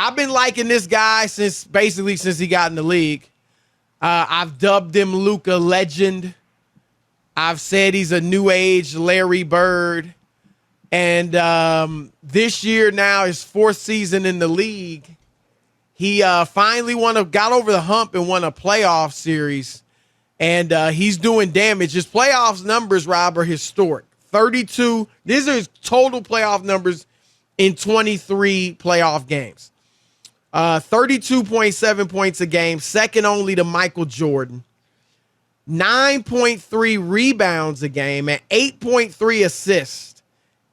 I've been liking this guy since he got in the league. I've dubbed him Luka Legend. I've said he's a new age Larry Bird. And this year now, his 4th season in the league, he finally got over the hump and won a playoff series. And he's doing damage. His playoffs numbers, Rob, are historic. 32. These are his total playoff numbers in 23 playoff games. 32.7 points a game, second only to Michael Jordan. 9.3 rebounds a game and 8.3 assists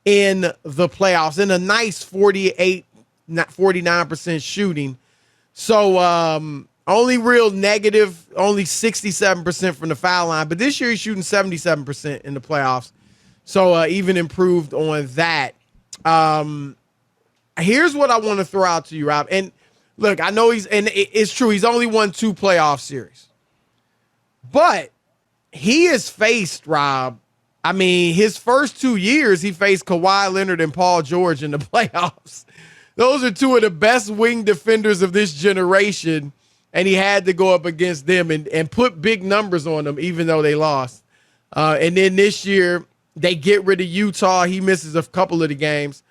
in the playoffs, and a nice 49% shooting. So only real negative, only 67% from the foul line. But this year he's shooting 77% in the playoffs. So even improved on that. Here's what I want to throw out to you, Rob. And look, I know it's true, he's only won 2 playoff series. But he has faced, Rob, I mean, his first 2 years, he faced Kawhi Leonard and Paul George in the playoffs. Those are 2 of the best wing defenders of this generation, and he had to go up against them and put big numbers on them, even though they lost. And then this year, they get rid of Utah. He misses a couple of the games,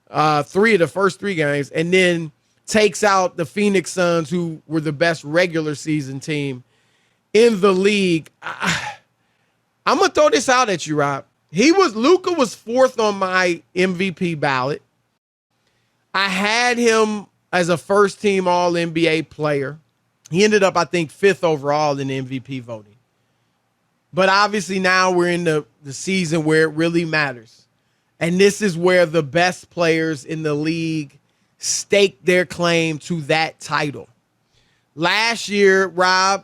3 of the first 3 games, and then takes out the Phoenix Suns, who were the best regular season team in the league. I'm going to throw this out at you, Rob. Luka was 4th on my MVP ballot. I had him as a first-team All-NBA player. He ended up, I think, 5th overall in MVP voting. But obviously now we're in the season where it really matters. And this is where the best players in the league stake their claim to that title. Last year, Rob,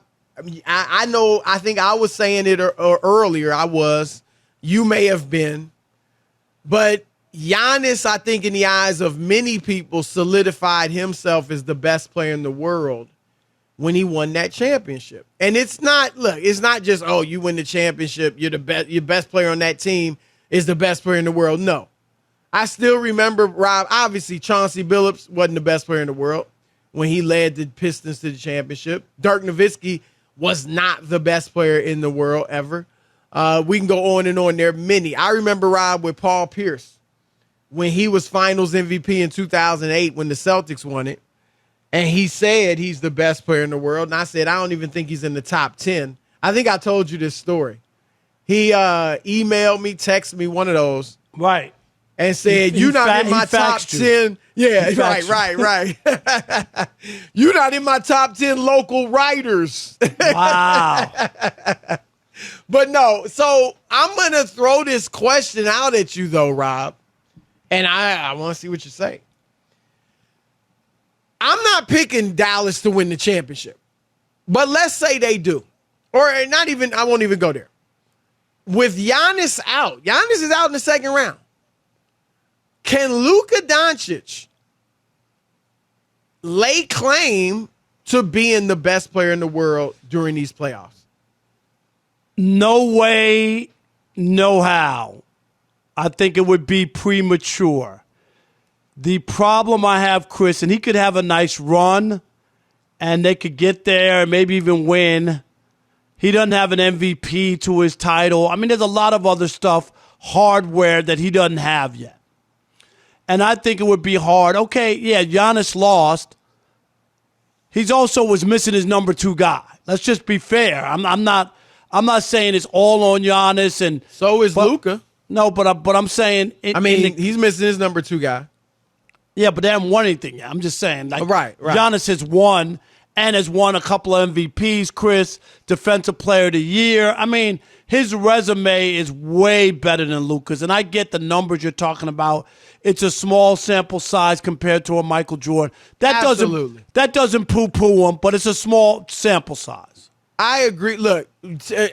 I think I was saying it earlier. You may have been. But Giannis, I think in the eyes of many people, solidified himself as the best player in the world when he won that championship. And it's not just, oh, you win the championship, you're the best, your best player on that team is the best player in the world. No. I still remember, Rob, obviously Chauncey Billups wasn't the best player in the world when he led the Pistons to the championship. Dirk Nowitzki was not the best player in the world ever. We can go on and on. There are many. I remember, Rob, with Paul Pierce when he was finals MVP in 2008 when the Celtics won it. And he said he's the best player in the world. And I said, I don't even think he's in the top 10. I think I told you this story. He emailed me, texted me, one of those. Right. And said, you're not in my top 10. Yeah, right. You're not in my top 10 local writers. Wow. But no, so I'm going to throw this question out at you, though, Rob. And I want to see what you say. I'm not picking Dallas to win the championship. But let's say they do. Or not even, I won't even go there. With Giannis out, Giannis is out in the second round. Can Luka Doncic lay claim to being the best player in the world during these playoffs? No way, no how. I think it would be premature. The problem I have, Chris, and he could have a nice run, and they could get there and maybe even win. He doesn't have an MVP to his title. I mean, there's a lot of other stuff, hardware, that he doesn't have yet. And I think it would be hard. Okay, yeah, Giannis lost. He's also was missing his number 2 guy. Let's just be fair. I'm not saying it's all on Giannis, and so is Luka. No, but I'm saying he's missing his number 2 guy. Yeah, but they haven't won anything yet. I'm just saying, right. Giannis has won and has won a couple of MVPs. Chris, Defensive Player of the Year. I mean, his resume is way better than Luka's, and I get the numbers you're talking about. It's a small sample size compared to a Michael Jordan. That doesn't poo-poo him, but it's a small sample size. I agree. Look,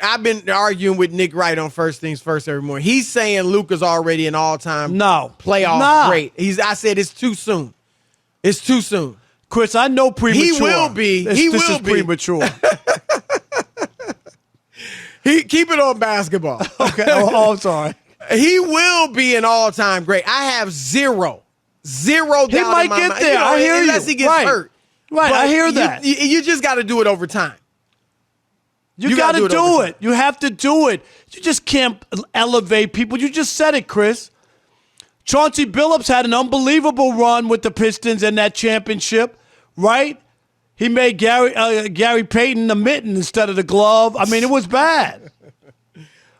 I've been arguing with Nick Wright on First Things First every morning. He's saying Luka's already an all-time playoff great. I said it's too soon. It's too soon. Chris, I know premature. He will be. This is premature. Keep it on basketball. Okay. Oh, I'm sorry. He will be an all-time great. I have zero Zero doubt He might in my get mind. there. I hear unless you. he gets hurt. Right, But I hear that. You just got to do it over time. You got to do it. You have to do it. You just can't elevate people. You just said it, Chris. Chauncey Billups had an unbelievable run with the Pistons in that championship, right? He made Gary Payton the mitten instead of the glove. I mean, it was bad.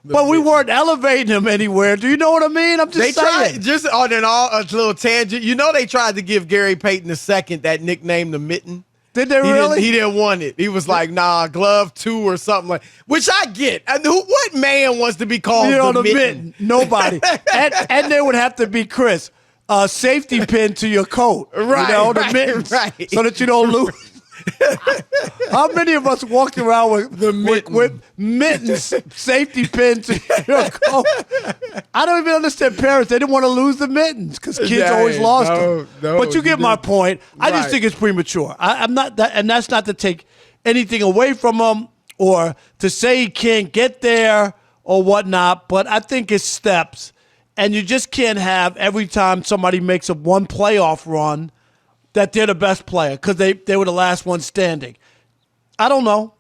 But we weren't elevating him anywhere. Do you know what I mean? I'm just saying. Tried, just on a little tangent, they tried to give Gary Payton II that nickname, the Mitten. Did they really? He didn't want it. He was like, nah, glove 2 or something like. Which I get. What man wants to be called the Mitten? Nobody. and there would have to be, Chris, a safety pin to your coat. Right. The mittens, right. So that you don't lose. How many of us walked around with mittens, safety pins to your coat? I don't even understand parents. They didn't want to lose the mittens because kids always lost them. No, but you get my point. I just think it's premature. I'm not that, and that's not to take anything away from him or to say he can't get there or whatnot. But I think it's steps, and you just can't have every time somebody makes one playoff run that they're the best player because they were the last one standing. I don't know.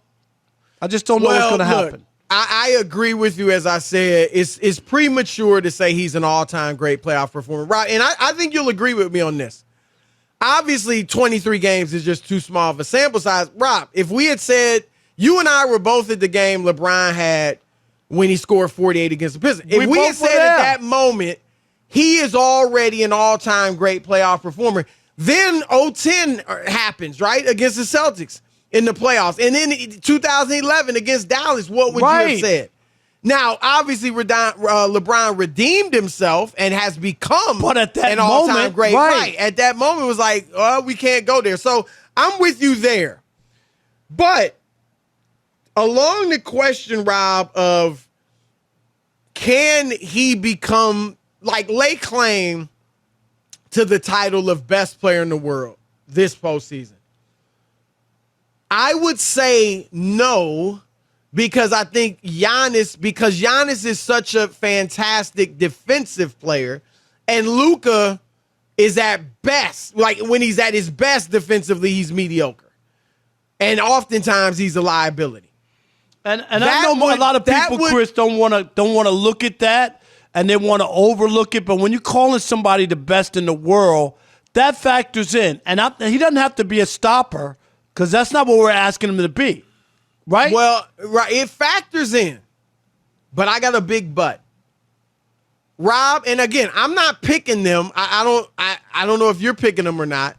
I just don't know what's going to happen. I agree with you. As I said, it's premature to say he's an all-time great playoff performer. Right, and I think you'll agree with me on this. Obviously, 23 games is just too small of a sample size. Rob, if we had said, you and I were both at the game LeBron had when he scored 48 against the Pistons. If we had said at that moment, he is already an all-time great playoff performer, then 0-10 happens, right, against the Celtics in the playoffs. And then 2011 against Dallas, what would you have said? Now, obviously, LeBron redeemed himself and has become an all-time great. Right. At that moment, it was like, oh, we can't go there. So I'm with you there. But along the question, Rob, of can he become, lay claim to the title of best player in the world this postseason? I would say no, because I think Giannis is such a fantastic defensive player, and Luka is at best, when he's at his best defensively, he's mediocre. And oftentimes he's a liability. And I know a lot of people, Chris, don't want to look at that. And they want to overlook it. But when you're calling somebody the best in the world, that factors in. And he doesn't have to be a stopper because that's not what we're asking him to be. Right? Well, right. It factors in. But I got a big but. Rob, and again, I'm not picking them. I don't know if you're picking them or not.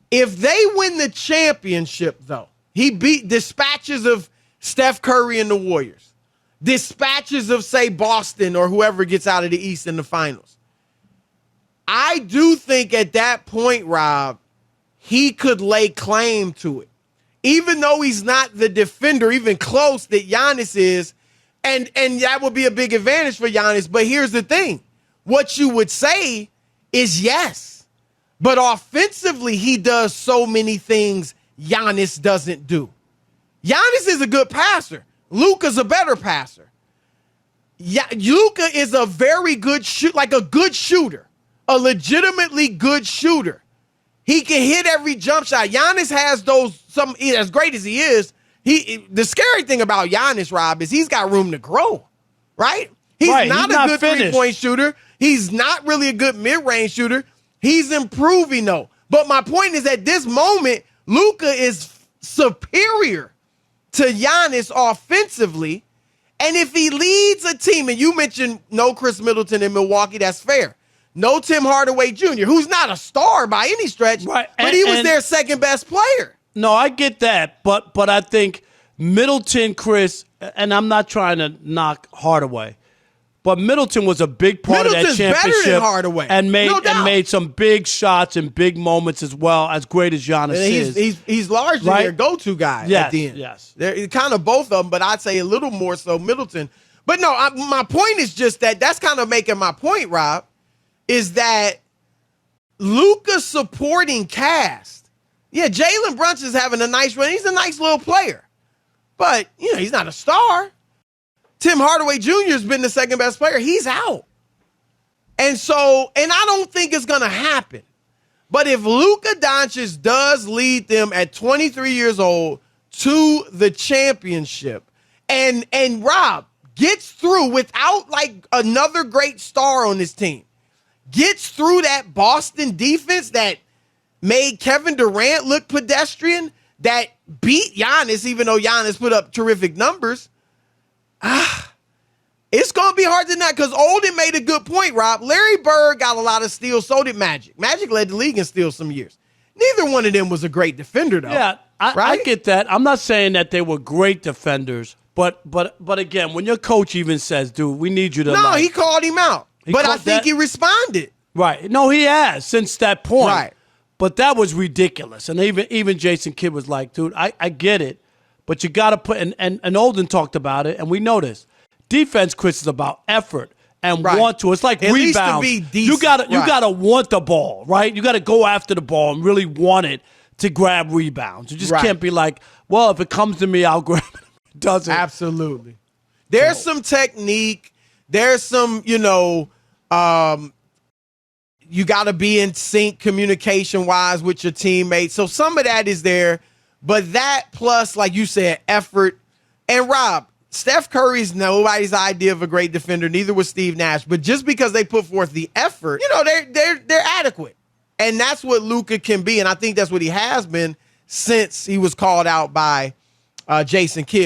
If they win the championship, though, he beat dispatches of Steph Curry and the Warriors. Dispatches of, say, Boston or whoever gets out of the East in the finals. I do think at that point, Rob, he could lay claim to it. Even though he's not the defender, even close, that Giannis is, and that would be a big advantage for Giannis. But here's the thing. What you would say is yes. But offensively, he does so many things Giannis doesn't do. Giannis is a good passer. Luka's a better passer. Luka is a very good a good shooter, a legitimately good shooter. He can hit every jump shot. Giannis has as great as he is. The scary thing about Giannis, Rob, is he's got room to grow, right? He's not a good three-point shooter. He's not really a good mid-range shooter. He's improving, though. But my point is, at this moment, Luka is superior to Giannis offensively. And if he leads a team, and you mentioned no Chris Middleton in Milwaukee, that's fair. No Tim Hardaway Jr., who's not a star by any stretch, but he was their second best player. No, I get that, but I think Middleton, Chris, and I'm not trying to knock Hardaway, but Middleton was a big part of that championship. Better than Hardaway, and made some big shots and big moments as well. As great as Giannis is, he's largely their go-to guy at the end. Yes, they're kind of both of them, but I'd say a little more so Middleton. But no, my point is just that's kind of making my point, Rob, is that Luka's supporting cast. Yeah, Jalen Brunson's having a nice run. He's a nice little player, but he's not a star. Tim Hardaway Jr. has been the second best player. He's out. And I don't think it's going to happen. But if Luka Doncic does lead them at 23 years old to the championship and Rob gets through without like another great star on this team, gets through that Boston defense that made Kevin Durant look pedestrian, that beat Giannis, even though Giannis put up terrific numbers, it's going to be hard to not, because Olden made a good point, Rob. Larry Bird got a lot of steals, so did Magic. Magic led the league in steals some years. Neither one of them was a great defender, though. Yeah, I get that. I'm not saying that they were great defenders, but again, when your coach even says, dude, we need you to. No, he called him out. But I think he responded. Right. No, he has since that point. Right. But that was ridiculous. And even Jason Kidd was like, dude, I get it, but you got to put, and Olden talked about it, and we know this. Defense, Chris, is about effort and want to. It's like at rebounds. Least to be decent. You gotta want the ball, right? You gotta go after the ball and really want it to grab rebounds. You just can't be like, well, if it comes to me, I'll grab it. It doesn't. Absolutely. There's some technique. There's some, you got to be in sync communication-wise with your teammates. So some of that is there. But that plus, like you said, effort. And Rob, Steph Curry's nobody's idea of a great defender. Neither was Steve Nash. But just because they put forth the effort, they're adequate. And that's what Luka can be. And I think that's what he has been since he was called out by Jason Kidd.